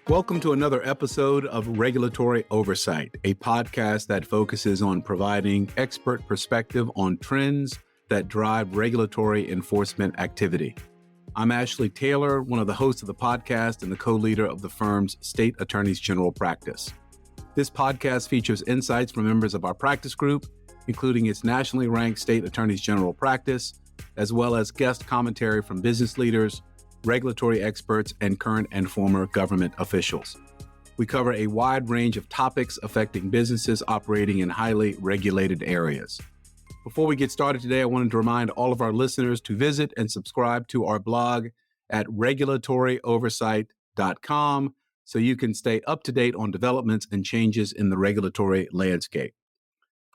Welcome to another episode of Regulatory Oversight, a podcast that focuses on providing expert perspective on trends that drive regulatory enforcement activity. I'm Ashley Taylor, one of the hosts of the podcast and the co-leader of the firm's State Attorneys General practice. This podcast features insights from members of our practice group, including its nationally ranked State Attorneys General practice, as well as guest commentary from business leaders, regulatory experts, and current and former government officials. We cover a wide range of topics affecting businesses operating in highly regulated areas. Before we get started today, I wanted to remind all of our listeners to visit and subscribe to our blog at regulatoryoversight.com so you can stay up to date on developments and changes in the regulatory landscape.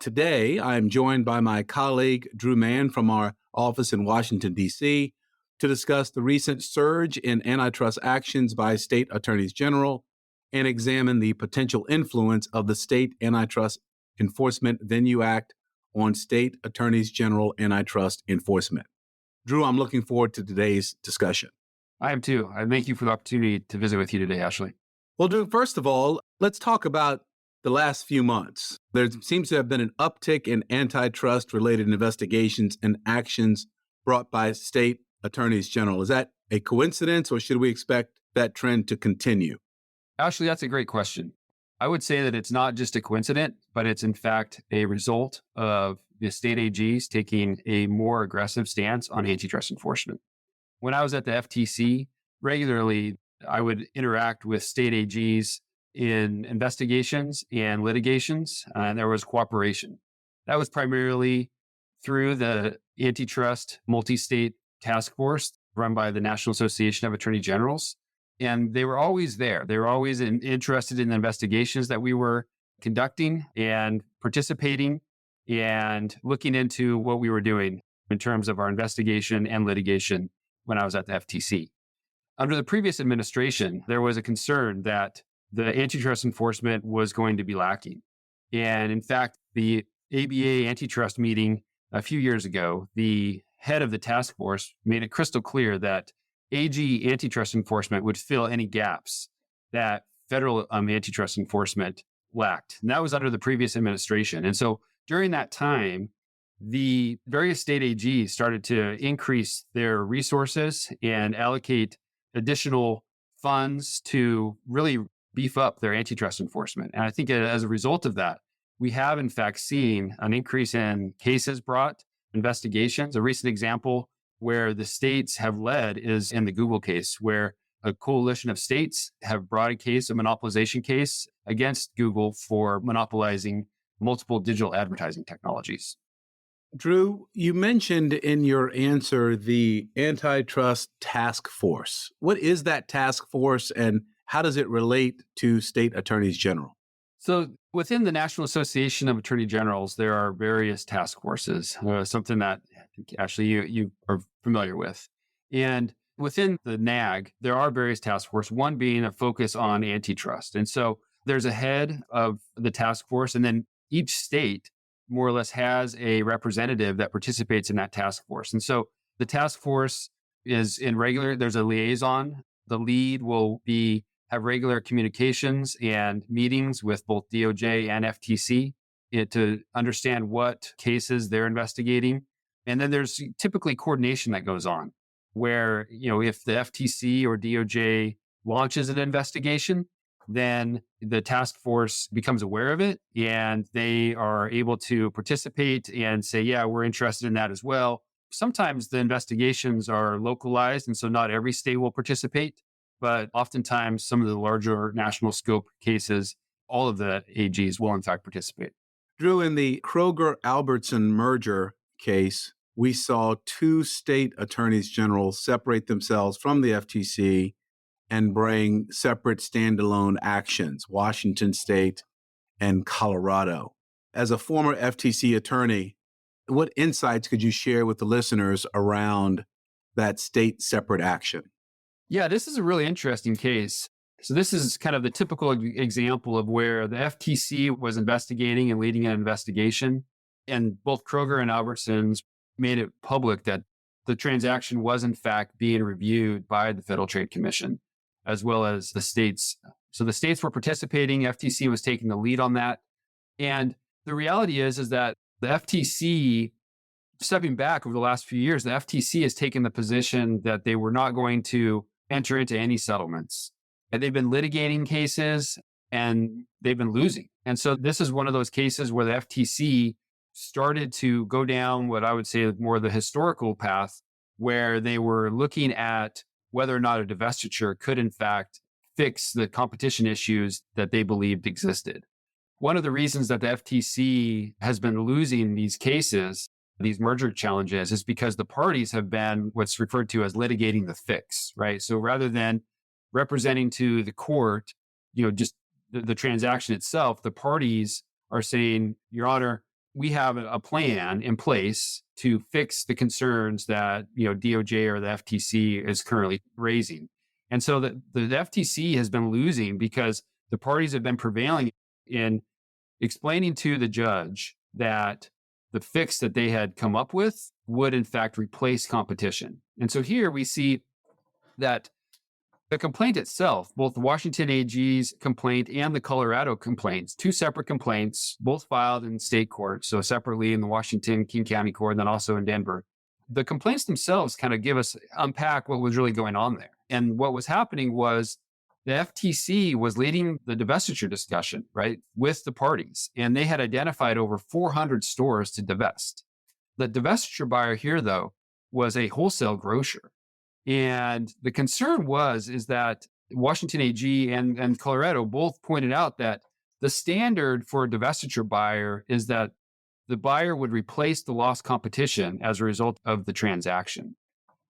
Today, I am joined by my colleague, Drew Mann, from our office in Washington, D.C., to discuss the recent surge in antitrust actions by state attorneys general and examine the potential influence of the State Antitrust Enforcement Venue Act on state attorneys general antitrust enforcement. Drew, I'm looking forward to today's discussion. I am too. I thank you for the opportunity to visit with you today, Ashley. Well, Drew, first of all, let's talk about the last few months. There seems to have been an uptick in antitrust-related investigations and actions brought by state attorneys general. Is that a coincidence, or should we expect that trend to continue? Ashley, that's a great question. I would say that it's not just a coincidence, but it's in fact a result of the state AGs taking a more aggressive stance on antitrust enforcement. When I was at the FTC, regularly, I would interact with state AGs in investigations and litigations, and there was cooperation. That was primarily through the antitrust Multistate Task Force run by the National Association of Attorney Generals. And they were always there. They were always interested in the investigations that we were conducting and participating and looking into what we were doing in terms of our investigation and litigation when I was at the FTC. Under the previous administration, there was a concern that the antitrust enforcement was going to be lacking. And in fact, the ABA antitrust meeting a few years ago, the head of the task force made it crystal clear that AG antitrust enforcement would fill any gaps that federal antitrust enforcement lacked. And that was under the previous administration. And so during that time, the various state AGs started to increase their resources and allocate additional funds to really beef up their antitrust enforcement. And I think as a result of that, we have in fact seen an increase in cases brought, investigations. A recent example where the states have led is in the Google case, where a coalition of states have brought a case, a monopolization case against Google for monopolizing multiple digital advertising technologies. Drew, you mentioned in your answer the Antitrust Task Force. What is that task force and how does it relate to state attorneys general? So within the National Association of Attorney Generals, there are various task forces, something that actually you are familiar with. And within the NAAG, there are various task forces, one being a focus on antitrust. And so there's a head of the task force, and then each state more or less has a representative that participates in that task force. And so the task force is there's a liaison. The lead will have regular communications and meetings with both DOJ and FTC to understand what cases they're investigating. And then there's typically coordination that goes on where, if the FTC or DOJ launches an investigation, then the task force becomes aware of it and they are able to participate and say, yeah, we're interested in that as well. Sometimes the investigations are localized, and so not every state will participate. But oftentimes, some of the larger national scope cases, all of the AGs will in fact participate. Drew, in the Kroger-Albertsons merger case, we saw two state attorneys general separate themselves from the FTC and bring separate standalone actions, Washington State and Colorado. As a former FTC attorney, what insights could you share with the listeners around that state separate action? Yeah, this is a really interesting case. So this is kind of the typical example of where the FTC was investigating and leading an investigation. And both Kroger and Albertsons made it public that the transaction was in fact being reviewed by the Federal Trade Commission, as well as the state's So the states were participating, FTC was taking the lead on that. And the reality is that the FTC, stepping back over the last few years, the FTC has taken the position that they were not going to enter into any settlements. And they've been litigating cases and they've been losing. And so this is one of those cases where the FTC started to go down what I would say more the historical path, where they were looking at whether or not a divestiture could in fact fix the competition issues that they believed existed. One of the reasons that the FTC has been losing these cases, these merger challenges, is because the parties have been what's referred to as litigating the fix, right? So rather than representing to the court, just the transaction itself, the parties are saying, Your Honor, we have a plan in place to fix the concerns that, DOJ or the FTC is currently raising. And so the FTC has been losing because the parties have been prevailing in explaining to the judge that the fix that they had come up with would in fact replace competition. And so here we see that the complaint itself, both the Washington AG's complaint and the Colorado complaints, two separate complaints, both filed in state court, so separately in the Washington King County Court and then also in Denver. The complaints themselves kind of unpack what was really going on there. And what was happening was the FTC was leading the divestiture discussion, right, with the parties, and they had identified over 400 stores to divest. The divestiture buyer here, though, was a wholesale grocer. And the concern is that Washington AG and Colorado both pointed out that the standard for a divestiture buyer is that the buyer would replace the lost competition as a result of the transaction.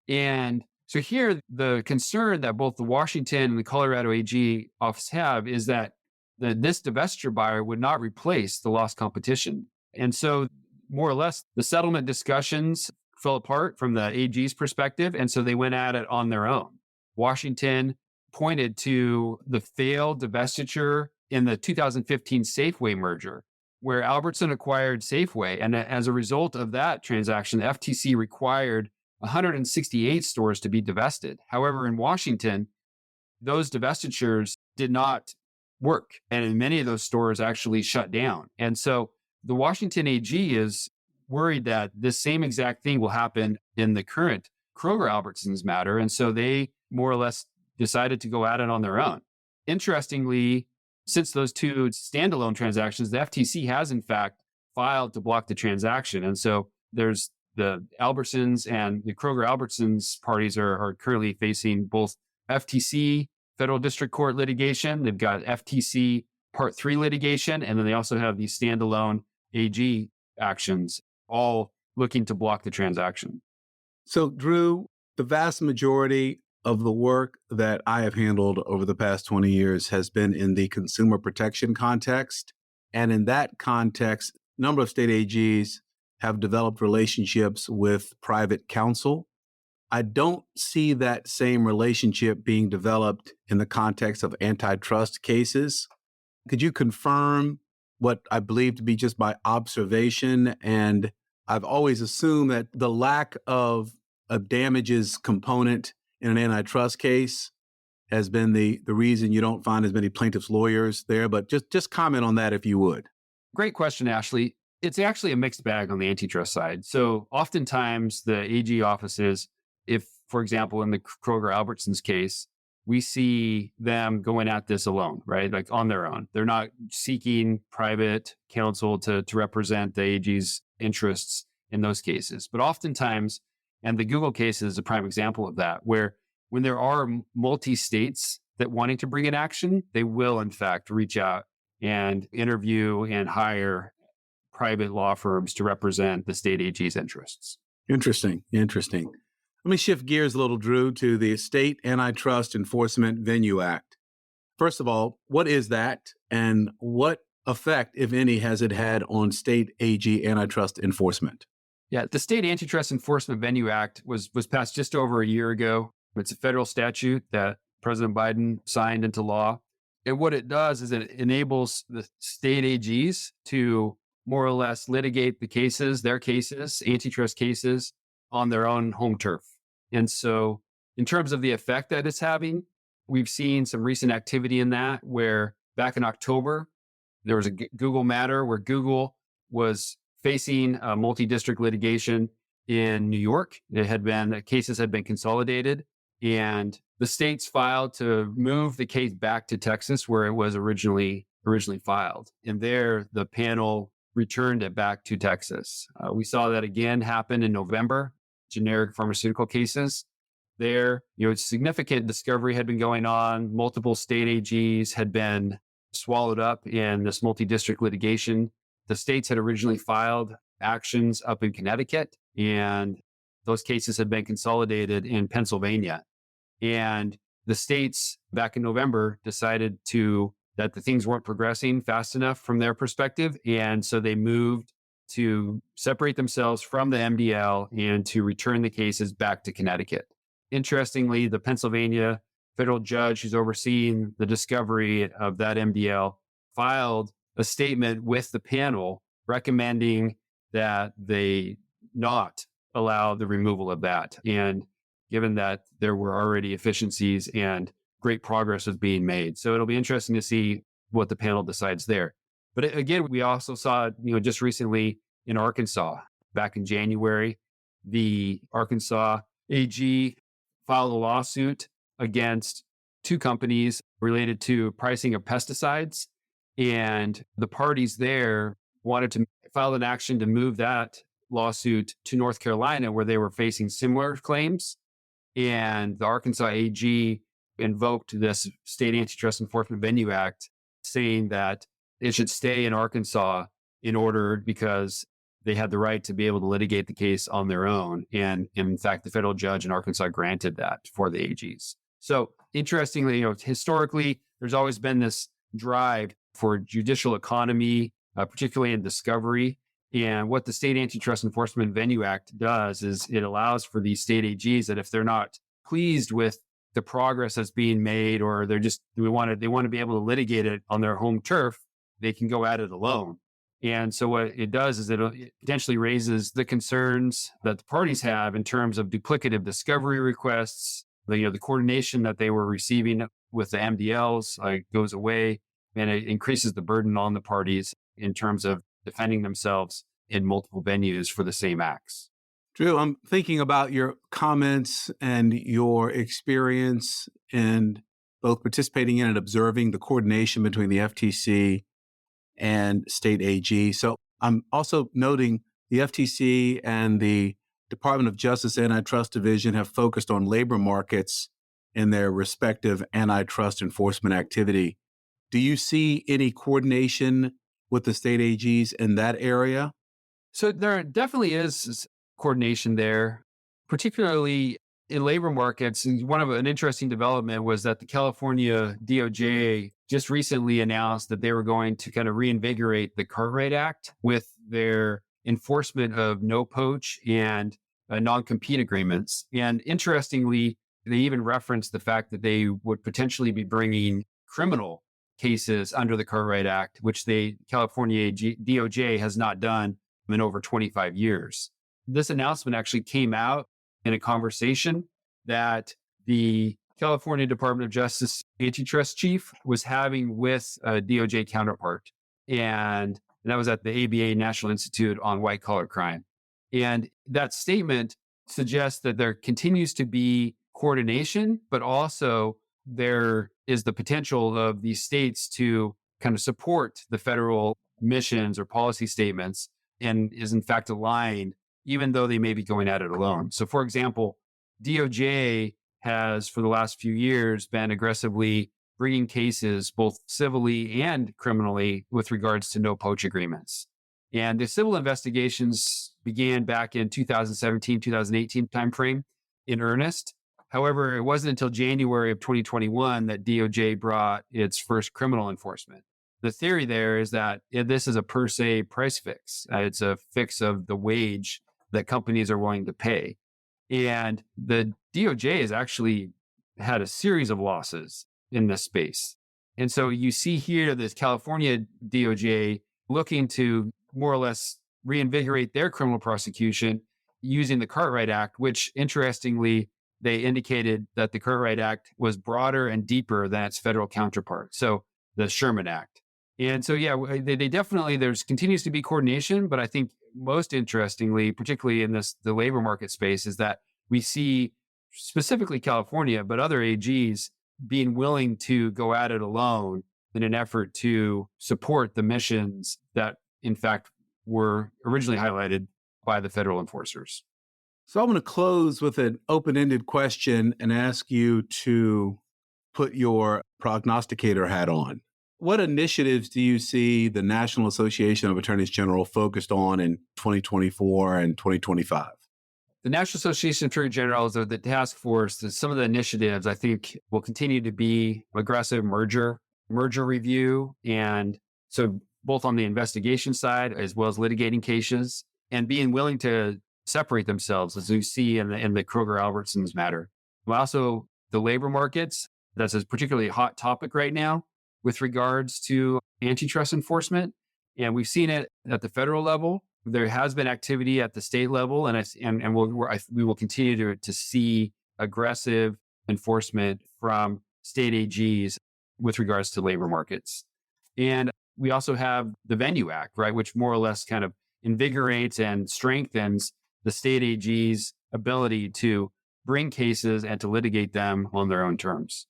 And so here, the concern that both the Washington and the Colorado AG office have is that this divestiture buyer would not replace the lost competition. And so more or less, the settlement discussions fell apart from the AG's perspective, and so they went at it on their own. Washington pointed to the failed divestiture in the 2015 Safeway merger, where Albertsons acquired Safeway, and as a result of that transaction, the FTC required 168 stores to be divested. However, in Washington, those divestitures did not work, and in many of those stores actually shut down. And so the Washington AG is worried that this same exact thing will happen in the current Kroger Albertsons matter. And so they more or less decided to go at it on their own. Interestingly, since those two standalone transactions, the FTC has in fact filed to block the transaction. And so there's the Albertsons and the Kroger Albertsons parties are currently facing both FTC federal district court litigation. They've got FTC Part 3 litigation, and then they also have these standalone AG actions, all looking to block the transaction. So, Drew, the vast majority of the work that I have handled over the past 20 years has been in the consumer protection context. And in that context, a number of state AGs have developed relationships with private counsel. I don't see that same relationship being developed in the context of antitrust cases. Could you confirm what I believe to be just my observation? And I've always assumed that the lack of a damages component in an antitrust case has been the reason you don't find as many plaintiffs' lawyers there. But just comment on that if you would. Great question, Ashley. It's actually a mixed bag on the antitrust side. So oftentimes the AG offices, if, for example, in the Kroger Albertsons case, we see them going at this alone, right? Like on their own. They're not seeking private counsel to represent the AG's interests in those cases. But oftentimes, and the Google case is a prime example of that, where when there are multi-states that wanting to bring in action, they will in fact reach out and interview and hire private law firms to represent the state AG's interests. Interesting. Let me shift gears a little, Drew, to the State Antitrust Enforcement Venue Act. First of all, what is that, and what effect, if any, has it had on state AG antitrust enforcement? Yeah, the State Antitrust Enforcement Venue Act was passed just over a year ago. It's a federal statute that President Biden signed into law. And what it does is it enables the state AGs to more or less litigate their cases, antitrust cases, on their own home turf. And so in terms of the effect that it's having, We've seen some recent activity in that where back in October, there was a Google matter where Google was facing a multi-district litigation in New York. Cases had been consolidated, and the states filed to move the case back to Texas where it was originally filed. And there, the panel returned it back to Texas. We saw that again happen in November, generic pharmaceutical cases. There, significant discovery had been going on. Multiple state AGs had been swallowed up in this multi-district litigation. The states had originally filed actions up in Connecticut, and those cases had been consolidated in Pennsylvania. And the states back in November decided that the things weren't progressing fast enough from their perspective. And so they moved to separate themselves from the MDL and to return the cases back to Connecticut. Interestingly, the Pennsylvania federal judge who's overseeing the discovery of that MDL filed a statement with the panel recommending that they not allow the removal of that. And given that there were already efficiencies and great progress was being made. So it'll be interesting to see what the panel decides there. But again, we also saw, just recently in Arkansas, back in January, the Arkansas AG filed a lawsuit against two companies related to pricing of pesticides. And the parties there wanted to file an action to move that lawsuit to North Carolina, where they were facing similar claims. And the Arkansas AG invoked this State Antitrust Enforcement Venue Act, saying that it should stay in Arkansas because they had the right to be able to litigate the case on their own. And in fact, the federal judge in Arkansas granted that for the AGs. So interestingly, historically, there's always been this drive for judicial economy, particularly in discovery. And what the State Antitrust Enforcement Venue Act does is it allows for these state AGs that if they're not pleased with the progress that's being made, or they want to be able to litigate it on their home turf, they can go at it alone. And so what it does is it potentially raises the concerns that the parties have in terms of duplicative discovery requests. The coordination that they were receiving with the MDLs goes away, and it increases the burden on the parties in terms of defending themselves in multiple venues for the same acts. Drew, I'm thinking about your comments and your experience in both participating in and observing the coordination between the FTC and state AG. So I'm also noting the FTC and the Department of Justice Antitrust Division have focused on labor markets in their respective antitrust enforcement activity. Do you see any coordination with the state AGs in that area? So there definitely is coordination there, particularly in labor markets. An interesting development was that the California DOJ just recently announced that they were going to kind of reinvigorate the Cartwright Act with their enforcement of no poach and non-compete agreements. And interestingly, they even referenced the fact that they would potentially be bringing criminal cases under the Cartwright Act, which California DOJ has not done in over 25 years. This announcement actually came out in a conversation that the California Department of Justice antitrust chief was having with a DOJ counterpart. And that was at the ABA National Institute on White Collar Crime. And that statement suggests that there continues to be coordination, but also there is the potential of these states to kind of support the federal missions or policy statements and is in fact aligned, even though they may be going at it alone. So for example, DOJ has for the last few years been aggressively bringing cases both civilly and criminally with regards to no poach agreements. And the civil investigations began back in 2017, 2018 timeframe in earnest. However, it wasn't until January of 2021 that DOJ brought its first criminal enforcement. The theory there is that this is a per se price fix. It's a fix of the wage that companies are willing to pay. And the DOJ has actually had a series of losses in this space. And so you see here this California DOJ looking to more or less reinvigorate their criminal prosecution using the Cartwright Act, which interestingly they indicated that the Current Right Act was broader and deeper than its federal counterpart. So the Sherman Act. And so, yeah, they definitely, there's continues to be coordination, but I think most interestingly, particularly in the labor market space, is that we see specifically California, but other AGs being willing to go at it alone in an effort to support the missions that, in fact, were originally highlighted by the federal enforcers. So I want to close with an open-ended question and ask you to put your prognosticator hat on. What initiatives do you see the National Association of Attorneys General focused on in 2024 and 2025? The National Association of Attorney Generals, or the task force, some of the initiatives I think will continue to be aggressive merger review. And so both on the investigation side as well as litigating cases, and being willing to separate themselves, as we see in the Kroger Albertsons matter. Also, the labor markets, that's a particularly hot topic right now with regards to antitrust enforcement. And we've seen it at the federal level. There has been activity at the state level, and we will continue to see aggressive enforcement from state AGs with regards to labor markets. And we also have the Venue Act, right, which more or less kind of invigorates and strengthens the state AG's ability to bring cases and to litigate them on their own terms.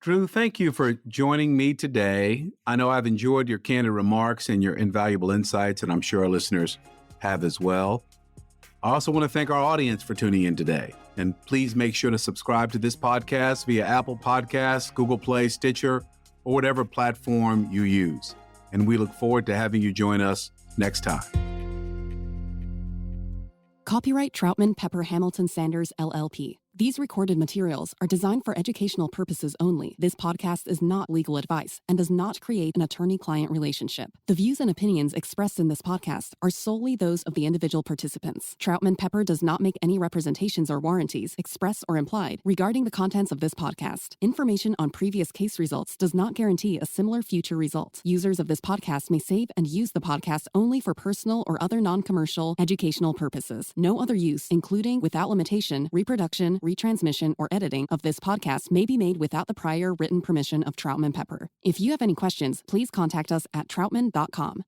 Drew, thank you for joining me today. I know I've enjoyed your candid remarks and your invaluable insights, and I'm sure our listeners have as well. I also want to thank our audience for tuning in today. And please make sure to subscribe to this podcast via Apple Podcasts, Google Play, Stitcher, or whatever platform you use. And we look forward to having you join us next time. Copyright Troutman Pepper Hamilton Sanders, LLP. These recorded materials are designed for educational purposes only. This podcast is not legal advice and does not create an attorney-client relationship. The views and opinions expressed in this podcast are solely those of the individual participants. Troutman Pepper does not make any representations or warranties, express or implied, regarding the contents of this podcast. Information on previous case results does not guarantee a similar future result. Users of this podcast may save and use the podcast only for personal or other non-commercial educational purposes. No other use, including, without limitation, reproduction, retransmission, or editing of this podcast may be made without the prior written permission of Troutman Pepper. If you have any questions, please contact us at troutman.com.